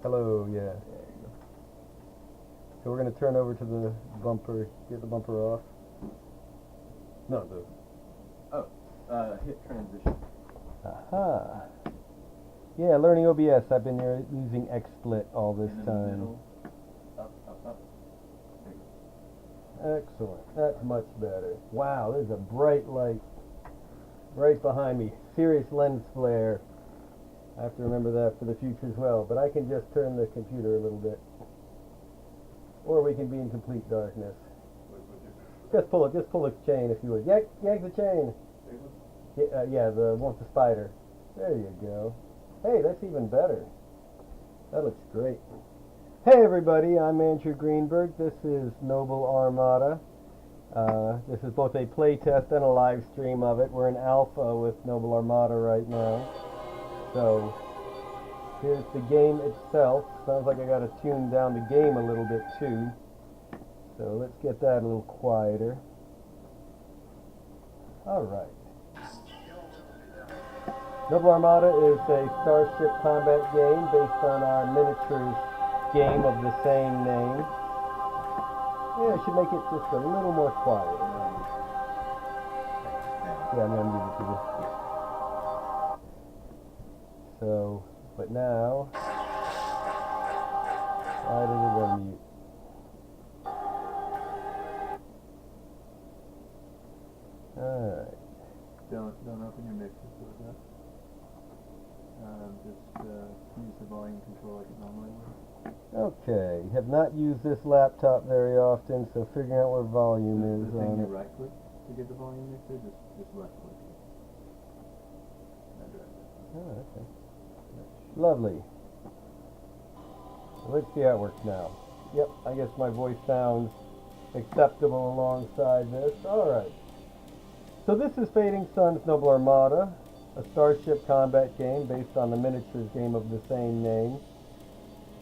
Hello, yeah. So we're going to turn over to the bumper, get the bumper off. No, the... Hit transition. Aha. Yeah, learning OBS. I've been using XSplit all this time. Middle. Up. Excellent. That's much better. Wow, there's a bright light right behind me. Serious lens flare. I have to remember that for the future as well. But I can just turn the computer a little bit. Or we can be in complete darkness. Just pull a chain if you would. Yank the chain. Yeah, the one with the spider. There you go. Hey, that's even better. That looks great. Hey everybody, I'm Andrew Greenberg. This is Noble Armada. This is both a playtest and a live stream of it. We're in alpha with Noble Armada right now. So, here's the game itself. Sounds like I gotta tune down the game a little bit too. So let's get that a little quieter. Alright. Noble Armada is a starship combat game based on our miniatures game of the same name. Yeah, I should make it just a little more quiet. Yeah, I'm going to mute it to this. So, but now, why did it unmute? Alright. Don't open your mixer for that. Just use the volume control like it normally would. Okay, have not used this laptop very often, so figuring out where volume is on it. Right click to get the volume mixer, just left click. Oh, okay. Lovely. Let's see how it works now. Yep, I guess my voice sounds acceptable alongside this. Alright. So this is Fading Sun's Noble Armada, a starship combat game based on the miniatures game of the same name.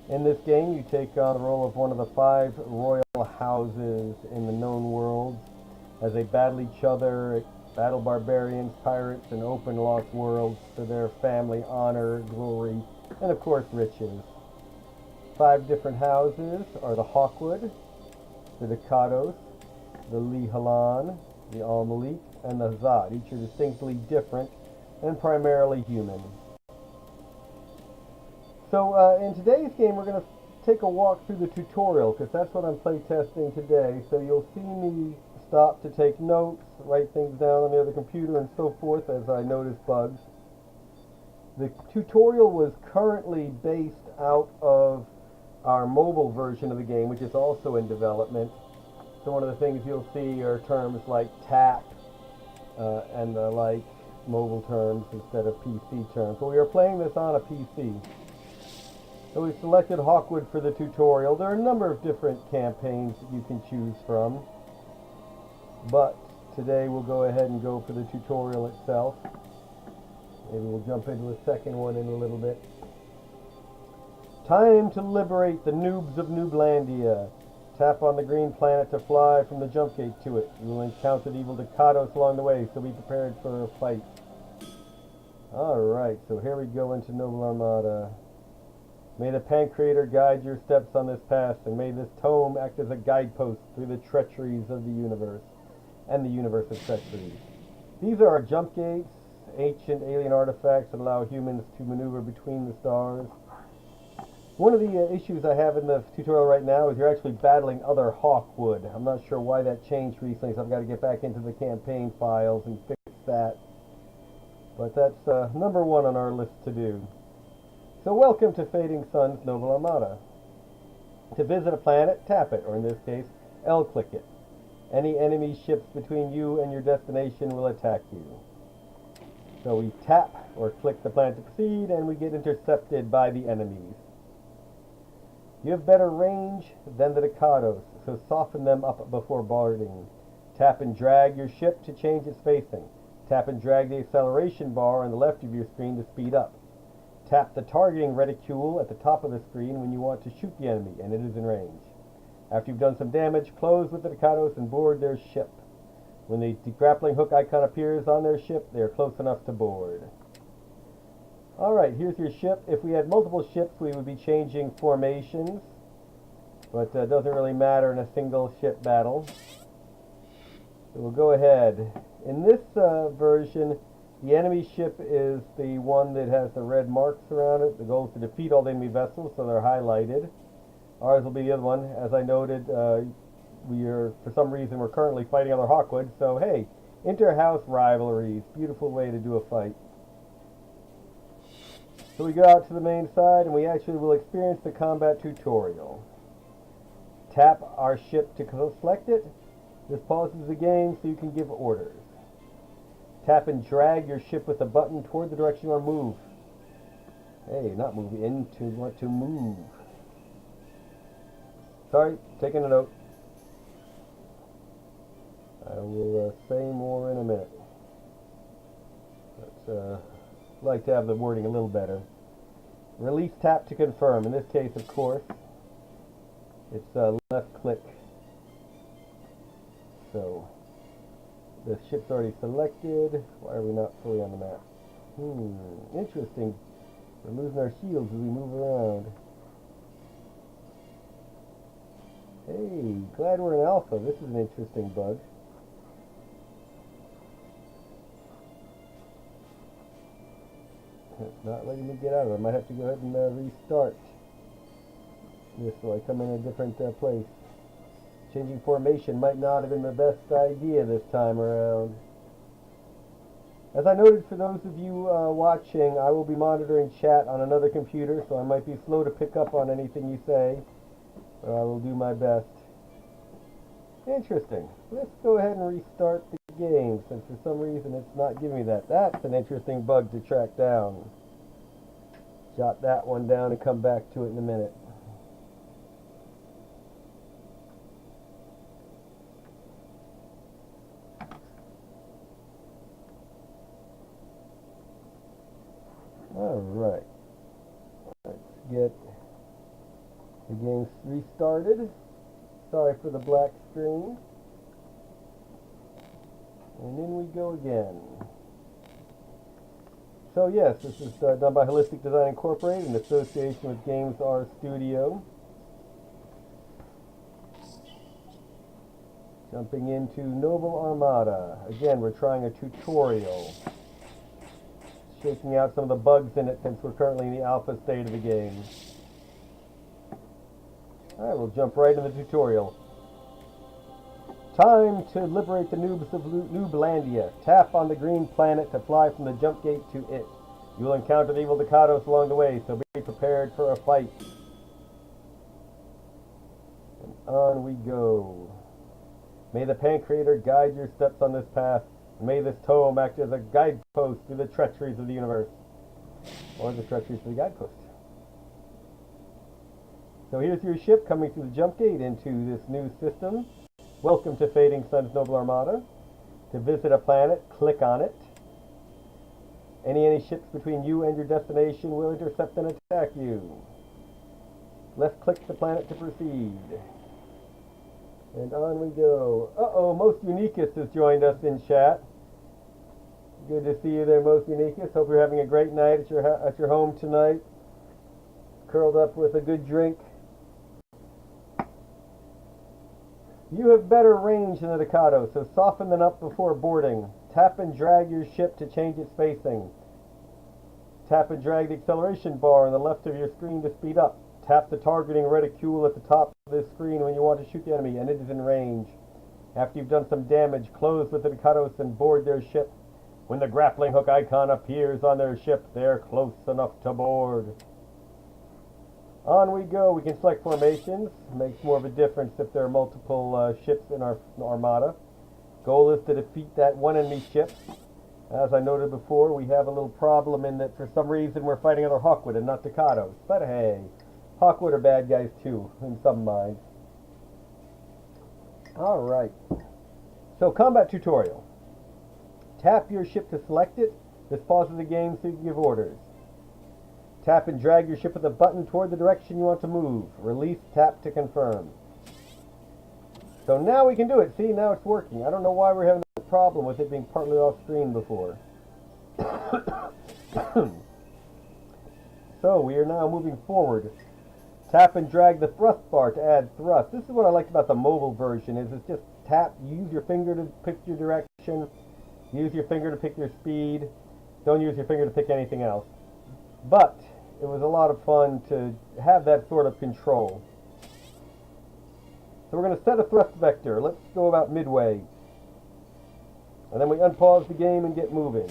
In this game, you take on the role of one of the 5 royal houses in the known world as they battle each other, battle barbarians, pirates, and open lost worlds for their family honor, glory, and of course riches. 5 different houses are the Hawkwood, the Ducados, the Lihalan, the Al-Malik, and the Zod. Each are distinctly different and primarily human. So in today's game we're going to take a walk through the tutorial because that's what I'm playtesting today. So you'll see me stop to take notes, write things down on the other computer and so forth as I notice bugs. The tutorial was currently based out of our mobile version of the game, which is also in development. So one of the things you'll see are terms like tap and the like mobile terms instead of PC terms. But we are playing this on a PC. So we selected Hawkwood for the tutorial. There are a number of different campaigns that you can choose from. But today we'll go ahead and go for the tutorial itself. Maybe we'll jump into a second one in a little bit. Time to liberate the noobs of Nooblandia. Tap on the green planet to fly from the jump gate to it. You will encounter the evil Ducados along the way, so be prepared for a fight. Alright, so here we go into Noble Armada. May the Pancreator guide your steps on this path, and may this tome act as a guidepost through the treacheries of the universe, and the universe of treacheries. These are our jump gates, ancient alien artifacts that allow humans to maneuver between the stars. One of the issues I have in the tutorial right now is you're actually battling other Hawkwood. I'm not sure why that changed recently, so I've got to get back into the campaign files and fix that. But that's number 1 on our list to do. So welcome to Fading Sun's Noble Armada. To visit a planet, tap it, or in this case, L-click it. Any enemy ships between you and your destination will attack you. So we tap or click the planet to proceed, and we get intercepted by the enemies. You have better range than the Ducados, so soften them up before boarding. Tap and drag your ship to change its facing. Tap and drag the acceleration bar on the left of your screen to speed up. Tap the targeting reticule at the top of the screen when you want to shoot the enemy and it is in range. After you've done some damage, close with the Ducados and board their ship. When the grappling hook icon appears on their ship, they are close enough to board. Alright, here's your ship. If we had multiple ships, we would be changing formations. But it doesn't really matter in a single ship battle. So we'll go ahead. In this version, the enemy ship is the one that has the red marks around it. The goal is to defeat all the enemy vessels, so they're highlighted. Ours will be the other one. As I noted, for some reason, we're currently fighting other Hawkwood. So hey, inter-house rivalries. Beautiful way to do a fight. So we go out to the main side, and we actually will experience the combat tutorial. Tap our ship to select it. This pauses the game so you can give orders. Tap and drag your ship with the button toward the direction you want to move. Hey, not move into, want to move. Sorry, taking a note. I will say more in a minute. But like to have the wording a little better. Release tap to confirm. In this case, of course, it's left click. So the ship's already selected. Why are we not fully on the map? Interesting. We're losing our shields as we move around. Hey, glad we're in alpha. This is an interesting bug. It's not letting me get out of it. I might have to go ahead and restart this so I come in a different place. Changing formation might not have been the best idea this time around. As I noted, for those of you watching, I will be monitoring chat on another computer, so I might be slow to pick up on anything you say, but I will do my best. Interesting. Let's go ahead and restart the game, since for some reason it's not giving me that. That's an interesting bug to track down. Jot that one down and come back to it in a minute. Alright. Let's get the game restarted. Sorry for the black screen. And in we go again. So yes, this is done by Holistic Design Incorporated in association with Games R Studio. Jumping into Noble Armada. Again, we're trying a tutorial. Shaking out some of the bugs in it since we're currently in the alpha state of the game. Alright, we'll jump right into the tutorial. Time to liberate the noobs of Nooblandia. Tap on the green planet to fly from the jump gate to it. You will encounter the evil Ducados along the way, so be prepared for a fight. And on we go. May the Pancreator guide your steps on this path, and may this tome act as a guidepost through the treacheries of the universe. Or the treacheries of the guidepost. So here's your ship coming through the jump gate into this new system. Welcome to Fading Sun's Noble Armada. To visit a planet, click on it. Any ships between you and your destination will intercept and attack you. Left click the planet to proceed. And on we go. Uh-oh, Most Uniquest has joined us in chat. Good to see you there, Most Uniquest. Hope you're having a great night at your home tonight. Curled up with a good drink. You have better range than the Ducado, so soften them up before boarding. Tap and drag your ship to change its spacing. Tap and drag the acceleration bar on the left of your screen to speed up. Tap the targeting reticule at the top of this screen when you want to shoot the enemy and it is in range. After you've done some damage, close with the Ducados and board their ship. When the grappling hook icon appears on their ship, they're close enough to board. On we go. We can select formations. Makes more of a difference if there are multiple ships in our armada. Goal is to defeat that one enemy ship. As I noted before, we have a little problem in that for some reason we're fighting other Hawkwood and not Ducados. But hey, Hawkwood are bad guys too, in some minds. Alright. So, combat tutorial. Tap your ship to select it. This pauses the game so you can give orders. Tap and drag your ship with a button toward the direction you want to move. Release tap to confirm. So now we can do it. See, now it's working. I don't know why we're having a problem with it being partly off screen before. So we are now moving forward. Tap and drag the thrust bar to add thrust. This is what I liked about the mobile version, is it's just tap, use your finger to pick your direction, use your finger to pick your speed, don't use your finger to pick anything else. But it was a lot of fun to have that sort of control. So we're going to set a thrust vector. Let's go about midway. And then we unpause the game and get moving.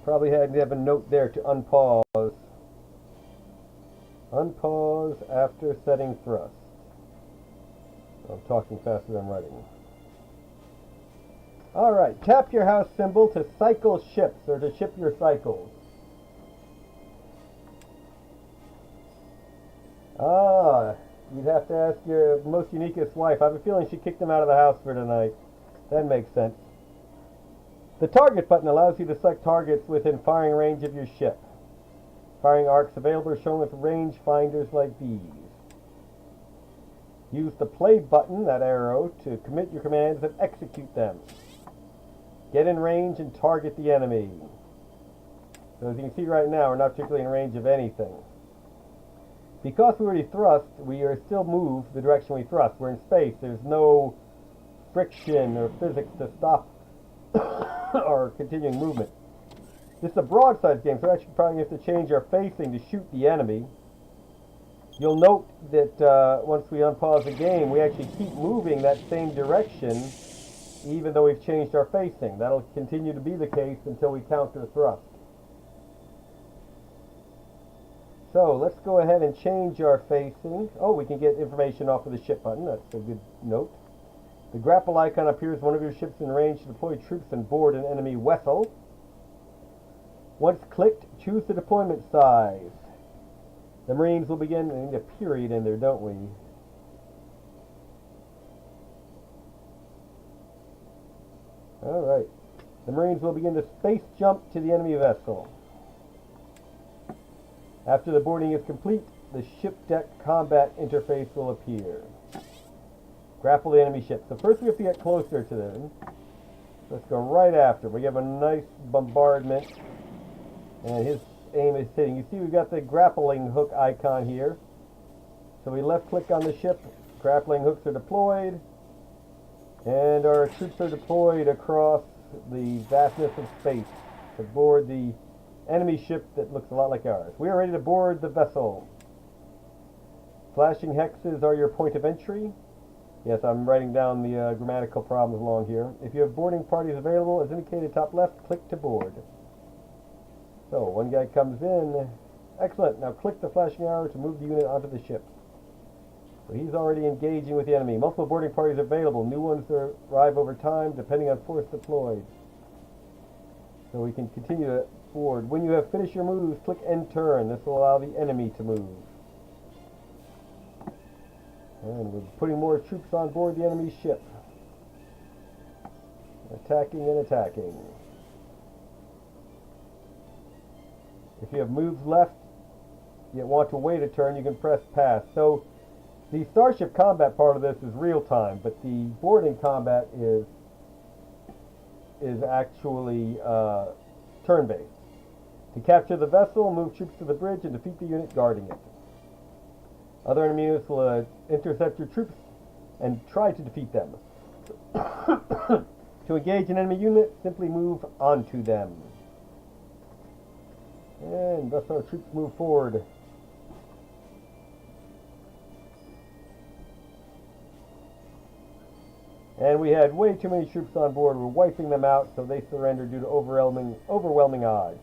Probably had to have a note there to unpause. Unpause after setting thrust. I'm talking faster than writing. Alright, tap your house symbol to cycle ships, or to ship your cycles. You'd have to ask your most uniquest wife. I have a feeling she kicked him out of the house for tonight. That makes sense. The target button allows you to select targets within firing range of your ship. Firing arcs available are shown with range finders like these. Use the play button, that arrow, to commit your commands and execute them. Get in range and target the enemy. So as you can see right now, we're not particularly in range of anything. Because we already thrust, we are still moved the direction we thrust. We're in space. There's no friction or physics to stop our continuing movement. This is a broadside game, so we're actually probably have to change our facing to shoot the enemy. You'll note that once we unpause the game, we actually keep moving that same direction even though we've changed our facing. That'll continue to be the case until we counter thrust. So let's go ahead and change our facing. Oh, we can get information off of the ship button. That's a good note. The grapple icon appears one of your ships in range to deploy troops and board an enemy vessel. Once clicked, choose the deployment size. The Marines will begin. We need a period in there, don't we? Alright. The Marines will begin to space jump to the enemy vessel. After the boarding is complete, the ship deck combat interface will appear. Grapple the enemy ship. So first we have to get closer to them. Let's go right after. We have a nice bombardment. And his aim is hitting. You see we've got the grappling hook icon here. So we left click on the ship. Grappling hooks are deployed. And our troops are deployed across the vastness of space to board the enemy ship that looks a lot like ours. We are ready to board the vessel. Flashing hexes are your point of entry. Yes, I'm writing down the grammatical problems along here. If you have boarding parties available, as indicated top left, click to board. So, one guy comes in. Excellent. Now click the flashing arrow to move the unit onto the ship. So he's already engaging with the enemy. Multiple boarding parties available. New ones arrive over time, depending on force deployed. So we can continue to board. When you have finished your moves, click end turn. This will allow the enemy to move. And we're putting more troops on board the enemy ship. Attacking and attacking. If you have moves left, you want to wait a turn, you can press pass. So the starship combat part of this is real time, but the boarding combat is actually turn-based. To capture the vessel, move troops to the bridge and defeat the unit guarding it. Other enemy units will intercept your troops and try to defeat them. To engage an enemy unit, simply move onto them. And thus our troops move forward. And we had way too many troops on board. We're wiping them out, so they surrendered due to overwhelming odds.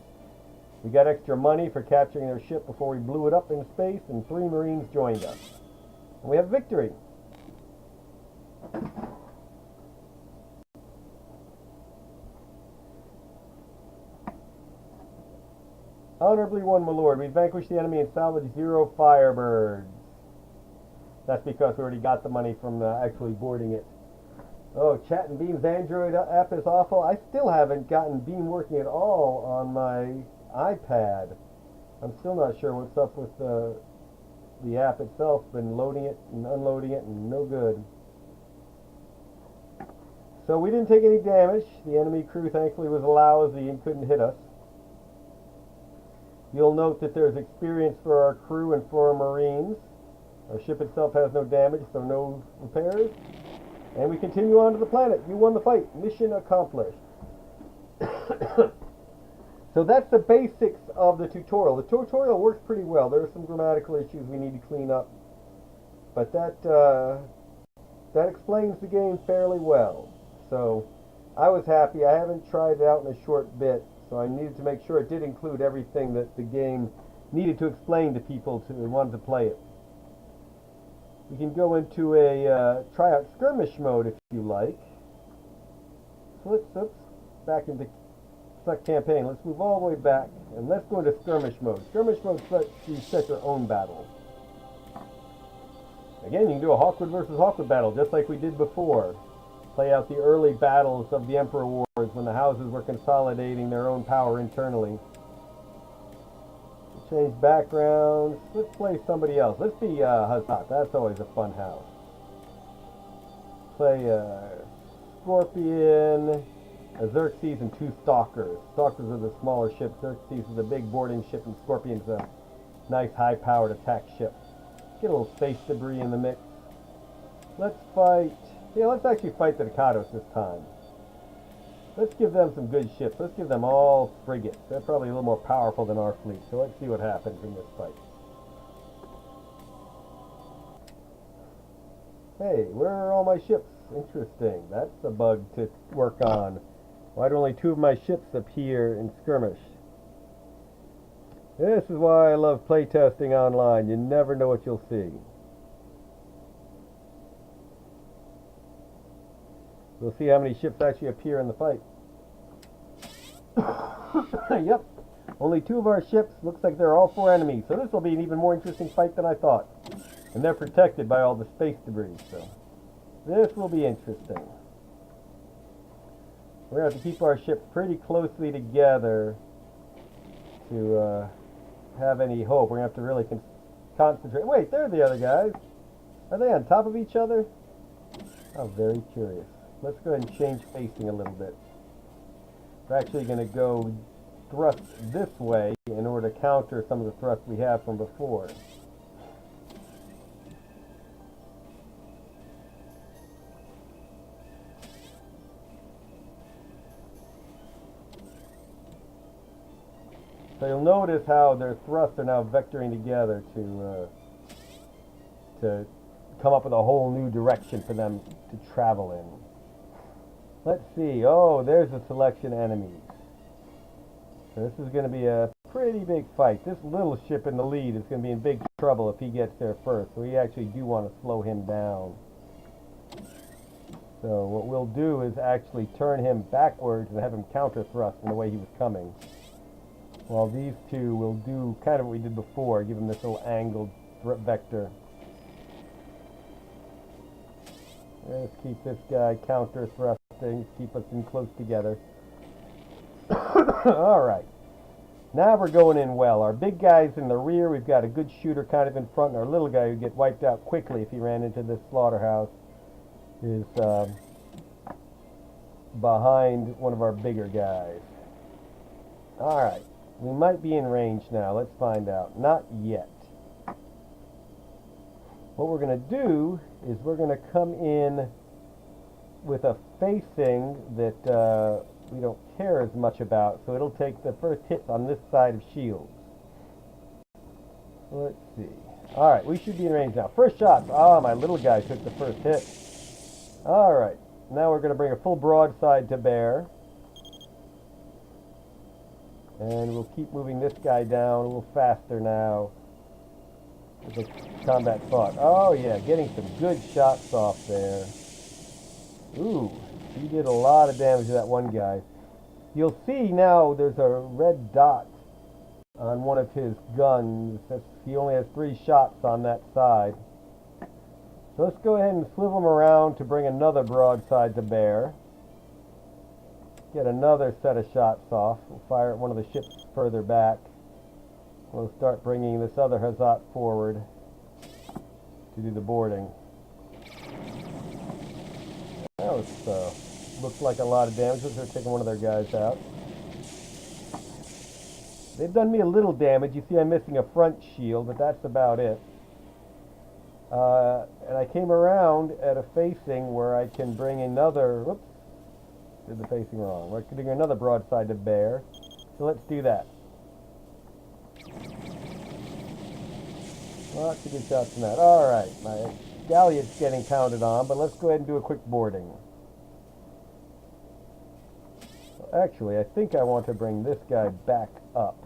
We got extra money for capturing their ship before we blew it up in space, and 3 Marines joined us. And we have victory. Honorably won, my lord. We vanquished the enemy and salvaged 0 Firebirds. That's because we already got the money from actually boarding it. Oh, Chat and Beam's Android app is awful. I still haven't gotten Beam working at all on my iPad. I'm still not sure what's up with the app itself. Been loading it and unloading it and no good. So we didn't take any damage. The enemy crew thankfully was lousy and couldn't hit us. You'll note that there's experience for our crew and for our Marines. Our ship itself has no damage, so no repairs. And we continue on to the planet. You won the fight. Mission accomplished. So that's the basics of the tutorial. The tutorial works pretty well. There are some grammatical issues we need to clean up. But that explains the game fairly well. So I was happy. I haven't tried it out in a short bit, so I needed to make sure it did include everything that the game needed to explain to people who wanted to play it. We can go into a try-out skirmish mode if you like. So let's back into select campaign. Let's move all the way back and let's go into skirmish mode. Skirmish mode lets you set your own battle. Again, you can do a Hawkwood versus Hawkwood battle just like we did before. Play out the early battles of the Emperor Wars when the houses were consolidating their own power internally. Change backgrounds. Let's play somebody else. Let's be Hazat. That's always a fun house. Play Scorpion, Xerxes, and 2 Stalkers. Stalkers are the smaller ships. Xerxes is a big boarding ship, and Scorpion's a nice high-powered attack ship. Get a little space debris in the mix. Let's fight. Yeah, let's actually fight the Ducados this time. Let's give them some good ships. Let's give them all frigates. They're probably a little more powerful than our fleet. So let's see what happens in this fight. Hey, where are all my ships? Interesting. That's a bug to work on. Why do only 2 of my ships appear in Skirmish? This is why I love playtesting online. You never know what you'll see. We'll see how many ships actually appear in the fight. Yep. Only 2 of our ships. Looks like they're all 4 enemies. So this will be an even more interesting fight than I thought. And they're protected by all the space debris. So this will be interesting. We're going to have to keep our ships pretty closely together to have any hope. We're going to have to really concentrate. Wait, there are the other guys. Are they on top of each other? I'm very curious. Let's go ahead and change facing a little bit. We're actually going to go thrust this way in order to counter some of the thrust we have from before. So you'll notice how their thrusts are now vectoring together to come up with a whole new direction for them to travel in. Let's see. Oh, there's a selection of enemies. So this is going to be a pretty big fight. This little ship in the lead is going to be in big trouble if he gets there first. So we actually do want to slow him down. So what we'll do is actually turn him backwards and have him counter thrust in the way he was coming. While these 2 will do kind of what we did before, give him this little angled vector. Let's keep this guy counter thrusting, keep us in close together. Alright. Now we're going in well. Our big guy's in the rear, we've got a good shooter kind of in front, and our little guy who'd get wiped out quickly if he ran into this slaughterhouse is behind one of our bigger guys. Alright. We might be in range now. Let's find out. Not yet. What we're going to do is we're going to come in with a facing that we don't care as much about, so it'll take the first hits on this side of shields. Let's see. Alright, we should be in range now. First shot. Ah, my little guy took the first hit. Alright, now we're going to bring a full broadside to bear. And we'll keep moving this guy down a little faster now. With a combat thought. Oh yeah, getting some good shots off there. Ooh, he did a lot of damage to that one guy. You'll see now there's a red dot on one of his guns. He only has 3 shots on that side. So let's go ahead and swivel him around to bring another broadside to bear. Get another set of shots off. We'll fire at one of the ships further back. We'll start bringing this other Hazat forward to do the boarding. That was, looks like a lot of damage. They're taking one of their guys out. They've done me a little damage. You see I'm missing a front shield, but that's about it. And I came around at a facing where I can bring another... Whoops. Did the facing wrong. We're getting another broadside to bear. So let's do that. Lots of good shots from that. Alright, my galleot's getting counted on, but let's go ahead and do a quick boarding. Actually, I think I want to bring this guy back up.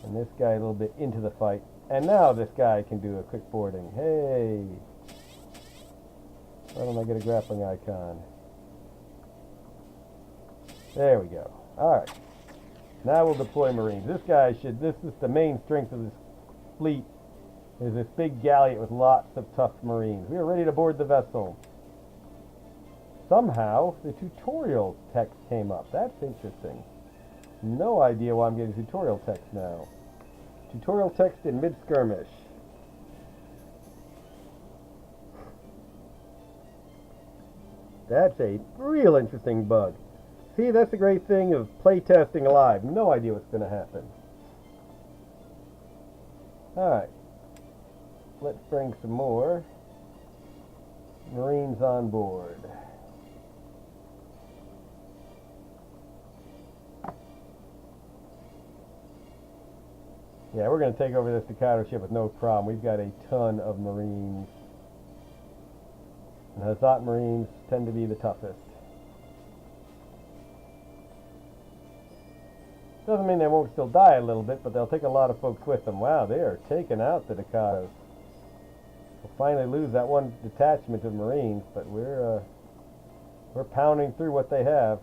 And this guy a little bit into the fight. And now this guy can do a quick boarding. Hey! Why don't I get a grappling icon? There we go. Alright. Now we'll deploy Marines. This is the main strength of this fleet. Is this big galleot with lots of tough Marines. We are ready to board the vessel. Somehow, the tutorial text came up. That's interesting. No idea why I'm getting tutorial text now. Tutorial text in mid-skirmish. That's a real interesting bug. See, that's the great thing of playtesting live. No idea what's going to happen. Alright. Let's bring some more Marines on board. Yeah, we're going to take over this Staccato ship with no problem. We've got a ton of Marines. And Hazat Marines tend to be the toughest. Doesn't mean they won't still die a little bit, but they'll take a lot of folks with them. Wow, they are taking out the Staccatos. We'll finally lose that one detachment of Marines, but we're pounding through what they have.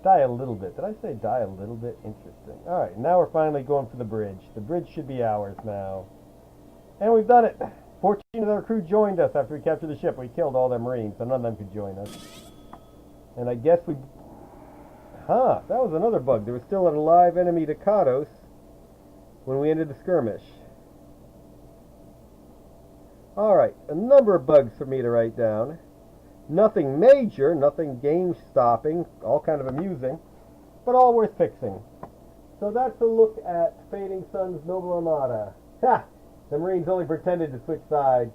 Die a little bit. Did I say die a little bit? Interesting. Alright, now we're finally going for the bridge. The bridge should be ours now. And we've done it! 14 of our crew joined us after we captured the ship. We killed all their Marines, so none of them could join us. And I guess we... Huh, that was another bug. There was still an alive enemy Staccatos when we ended the skirmish. Alright, a number of bugs for me to write down. Nothing major, nothing game-stopping, all kind of amusing, but all worth fixing. So that's a look at Fading Sun's Noble Armada. Ha! The Marines only pretended to switch sides.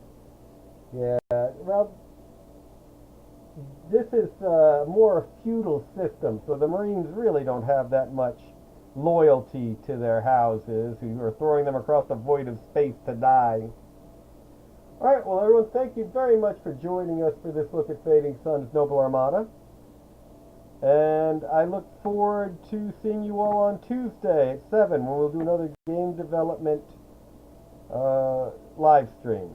Yeah, well, this is more a feudal system, so the Marines really don't have that much loyalty to their houses, who are throwing them across the void of space to die. Alright, well everyone, thank you very much for joining us for this look at Fading Sun's Noble Armada. And I look forward to seeing you all on Tuesday at 7 when we'll do another game development live stream.